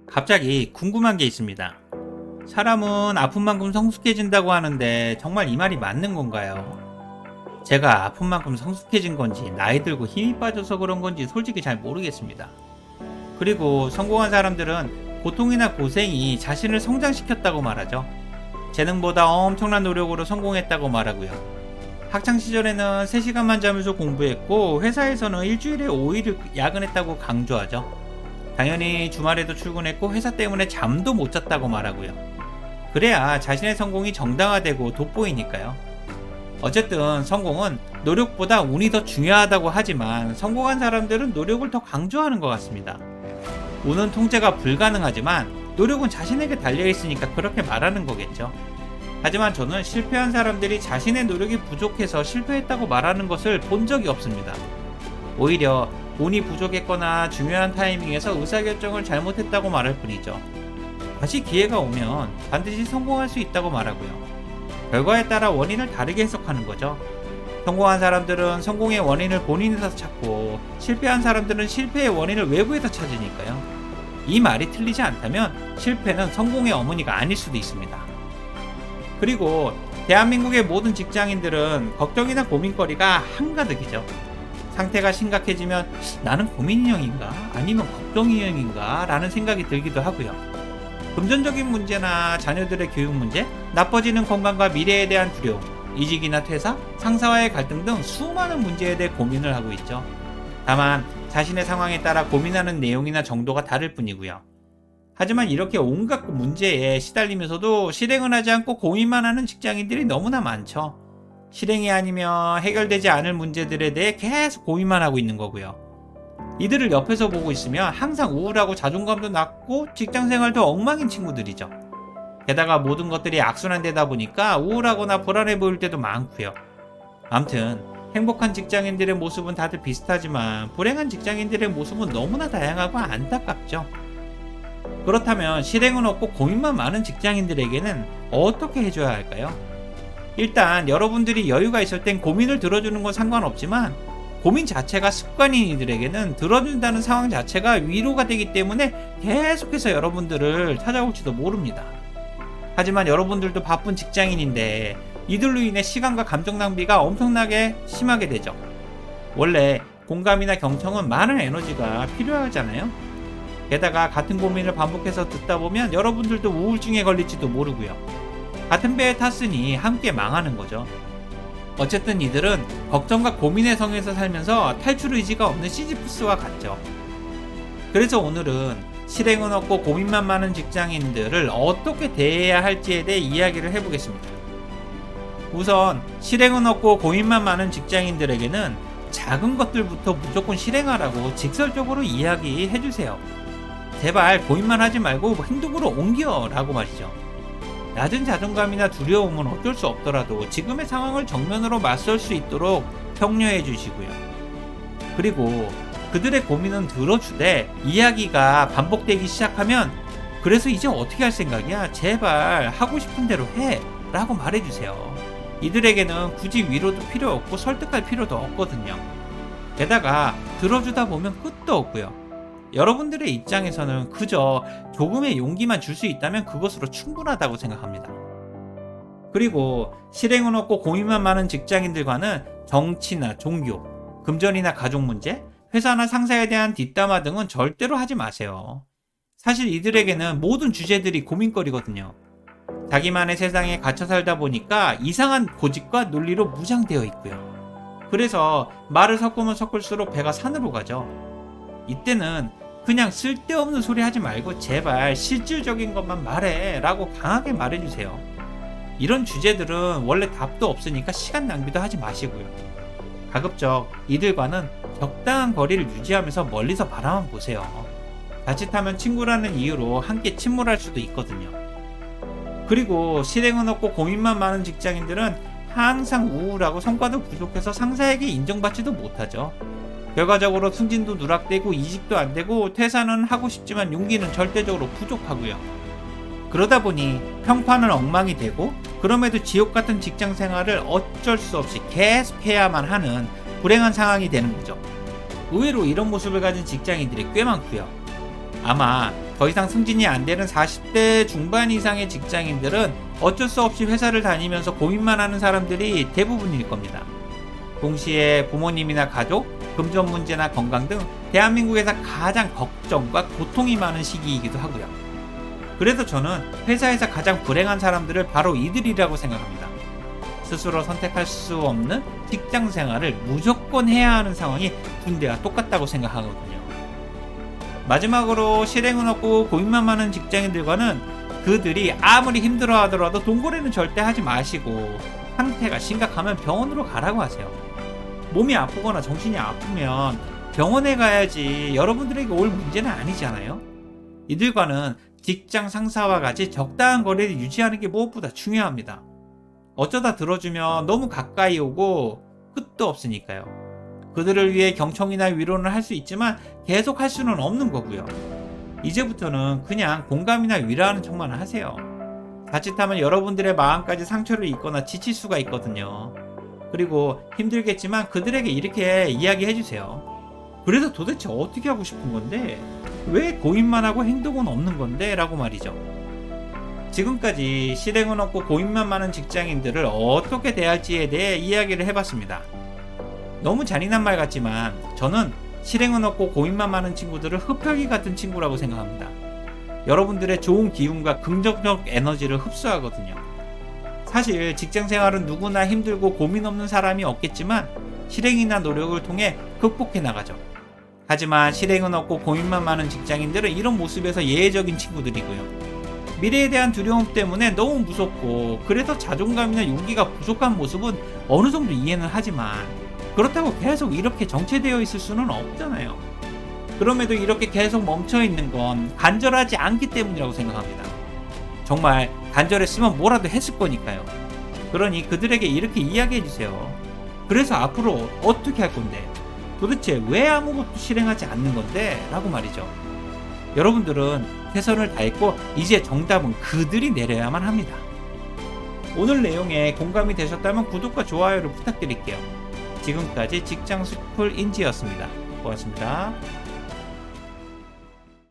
갑자기 궁금한 게 있습니다. 사람은 아픈 만큼 성숙해진다고 하는데 정말 이 말이 맞는 건가요? 제가 아픈 만큼 성숙해진 건지 나이 들고 힘이 빠져서 그런 건지 솔직히 잘 모르겠습니다. 그리고 성공한 사람들은 고통이나 고생이 자신을 성장시켰다고 말하죠. 재능보다 엄청난 노력으로 성공했다고 말하고요. 학창시절에는 3시간만 자면서 공부했고 회사에서는 일주일에 5일을 야근했다고 강조하죠. 당연히 주말에도 출근했고 회사 때문에 잠도 못 잤다고 말하고요. 그래야 자신의 성공이 정당화되고 돋보이니까요. 어쨌든 성공은 노력보다 운이 더 중요하다고 하지만 성공한 사람들은 노력을 더 강조하는 것 같습니다. 운은 통제가 불가능하지만 노력은 자신에게 달려있으니까 그렇게 말하는 거겠죠. 하지만 저는 실패한 사람들이 자신의 노력이 부족해서 실패했다고 말하는 것을 본 적이 없습니다. 오히려 운이 부족했거나 중요한 타이밍에서 의사결정을 잘못했다고 말할 뿐이죠. 다시 기회가 오면 반드시 성공할 수 있다고 말하고요. 결과에 따라 원인을 다르게 해석하는 거죠. 성공한 사람들은 성공의 원인을 본인에서 찾고 실패한 사람들은 실패의 원인을 외부에서 찾으니까요. 이 말이 틀리지 않다면 실패는 성공의 어머니가 아닐 수도 있습니다. 그리고 대한민국의 모든 직장인들은 걱정이나 고민거리가 한가득이죠. 상태가 심각해지면 나는 고민인형인가 아니면 걱정인형인가 라는 생각이 들기도 하고요. 금전적인 문제나 자녀들의 교육 문제, 나빠지는 건강과 미래에 대한 두려움, 이직이나 퇴사, 상사와의 갈등 등 수많은 문제에 대해 고민을 하고 있죠. 다만 자신의 상황에 따라 고민하는 내용이나 정도가 다를 뿐이고요. 하지만 이렇게 온갖 문제에 시달리면서도 실행을 하지 않고 고민만 하는 직장인들이 너무나 많죠. 실행이 아니면 해결되지 않을 문제들에 대해 계속 고민만 하고 있는 거고요. 이들을 옆에서 보고 있으면 항상 우울하고 자존감도 낮고 직장생활도 엉망인 친구들이죠. 게다가 모든 것들이 악순환되다 보니까 우울하거나 불안해 보일 때도 많고요. 암튼 행복한 직장인들의 모습은 다들 비슷하지만 불행한 직장인들의 모습은 너무나 다양하고 안타깝죠. 그렇다면 실행은 없고 고민만 많은 직장인들에게는 어떻게 해줘야 할까요? 일단 여러분들이 여유가 있을 땐 고민을 들어주는 건 상관없지만 고민 자체가 습관인 이들에게는 들어준다는 상황 자체가 위로가 되기 때문에 계속해서 여러분들을 찾아올지도 모릅니다. 하지만 여러분들도 바쁜 직장인인데 이들로 인해 시간과 감정 낭비가 엄청나게 심하게 되죠. 원래 공감이나 경청은 많은 에너지가 필요하잖아요. 게다가 같은 고민을 반복해서 듣다 보면 여러분들도 우울증에 걸릴지도 모르고요. 같은 배에 탔으니 함께 망하는 거죠. 어쨌든 이들은 걱정과 고민의 성에서 살면서 탈출 의지가 없는 시지프스와 같죠. 그래서 오늘은 실행은 없고 고민만 많은 직장인들을 어떻게 대해야 할지에 대해 이야기를 해보겠습니다. 우선 실행은 없고 고민만 많은 직장인들에게는 작은 것들부터 무조건 실행하라고 직설적으로 이야기해주세요. 제발 고민만 하지 말고 행동으로 옮겨 라고 말이죠. 낮은 자존감이나 두려움은 어쩔 수 없더라도 지금의 상황을 정면으로 맞설 수 있도록 격려해 주시고요. 그리고 그들의 고민은 들어주되 이야기가 반복되기 시작하면 그래서 이제 어떻게 할 생각이야? 제발 하고 싶은 대로 해 라고 말해주세요. 이들에게는 굳이 위로도 필요 없고 설득할 필요도 없거든요. 게다가 들어주다 보면 끝도 없고요. 여러분들의 입장에서는 그저 조금의 용기만 줄 수 있다면 그것으로 충분하다고 생각합니다. 그리고 실행은 없고 고민만 많은 직장인들과는 정치나 종교, 금전이나 가족 문제, 회사나 상사에 대한 뒷담화 등은 절대로 하지 마세요. 사실 이들에게는 모든 주제들이 고민거리거든요. 자기만의 세상에 갇혀 살다 보니까 이상한 고집과 논리로 무장되어 있고요. 그래서 말을 섞으면 섞을수록 배가 산으로 가죠. 이때는 그냥 쓸데없는 소리 하지 말고 제발 실질적인 것만 말해 라고 강하게 말해주세요. 이런 주제들은 원래 답도 없으니까 시간 낭비도 하지 마시고요. 가급적 이들과는 적당한 거리를 유지하면서 멀리서 바라만 보세요. 자칫하면 친구라는 이유로 함께 침몰할 수도 있거든요. 그리고 실행은 없고 고민만 많은 직장인들은 항상 우울하고 성과도 부족해서 상사에게 인정받지도 못하죠. 결과적으로 승진도 누락되고 이직도 안되고 퇴사는 하고 싶지만 용기는 절대적으로 부족하고요. 그러다 보니 평판은 엉망이 되고 그럼에도 지옥같은 직장생활을 어쩔 수 없이 계속 해야만 하는 불행한 상황이 되는 거죠. 의외로 이런 모습을 가진 직장인들이 꽤 많고요. 아마 더 이상 승진이 안 되는 40대 중반 이상의 직장인들은 어쩔 수 없이 회사를 다니면서 고민만 하는 사람들이 대부분일 겁니다. 동시에 부모님이나 가족, 금전 문제나 건강 등 대한민국에서 가장 걱정과 고통이 많은 시기이기도 하고요. 그래서 저는 회사에서 가장 불행한 사람들을 바로 이들이라고 생각합니다. 스스로 선택할 수 없는 직장 생활을 무조건 해야 하는 상황이 군대와 똑같다고 생각하거든요. 마지막으로 실행은 없고 고민만 많은 직장인들과는 그들이 아무리 힘들어 하더라도 동거래는 절대 하지 마시고 상태가 심각하면 병원으로 가라고 하세요. 몸이 아프거나 정신이 아프면 병원에 가야지 여러분들에게 올 문제는 아니잖아요. 이들과는 직장 상사와 같이 적당한 거리를 유지하는 게 무엇보다 중요합니다. 어쩌다 들어주면 너무 가까이 오고 끝도 없으니까요. 그들을 위해 경청이나 위로는 할 수 있지만 계속 할 수는 없는 거고요. 이제부터는 그냥 공감이나 위로하는 척만 하세요. 자칫하면 여러분들의 마음까지 상처를 입거나 지칠 수가 있거든요. 그리고 힘들겠지만 그들에게 이렇게 이야기해 주세요. 그래서 도대체 어떻게 하고 싶은 건데? 왜 고민만 하고 행동은 없는 건데? 라고 말이죠. 지금까지 실행은 없고 고민만 많은 직장인들을 어떻게 대할지에 대해 이야기를 해봤습니다. 너무 잔인한 말 같지만 저는 실행은 없고 고민만 많은 친구들을 흡혈귀 같은 친구라고 생각합니다. 여러분들의 좋은 기운과 긍정적 에너지를 흡수하거든요. 사실 직장 생활은 누구나 힘들고 고민 없는 사람이 없겠지만 실행이나 노력을 통해 극복해 나가죠. 하지만 실행은 없고 고민만 많은 직장인들은 이런 모습에서 예외적인 친구들이고요. 미래에 대한 두려움 때문에 너무 무섭고 그래서 자존감이나 용기가 부족한 모습은 어느 정도 이해는 하지만 그렇다고 계속 이렇게 정체되어 있을 수는 없잖아요. 그럼에도 이렇게 계속 멈춰 있는 건 간절하지 않기 때문이라고 생각합니다. 정말 간절했으면 뭐라도 했을 거니까요. 그러니 그들에게 이렇게 이야기해 주세요. 그래서 앞으로 어떻게 할 건데? 도대체 왜 아무것도 실행하지 않는 건데? 라고 말이죠. 여러분들은 최선을 다했고 이제 정답은 그들이 내려야만 합니다. 오늘 내용에 공감이 되셨다면 구독과 좋아요를 부탁드릴게요. 지금까지 직장 스쿨 인지였습니다. 고맙습니다.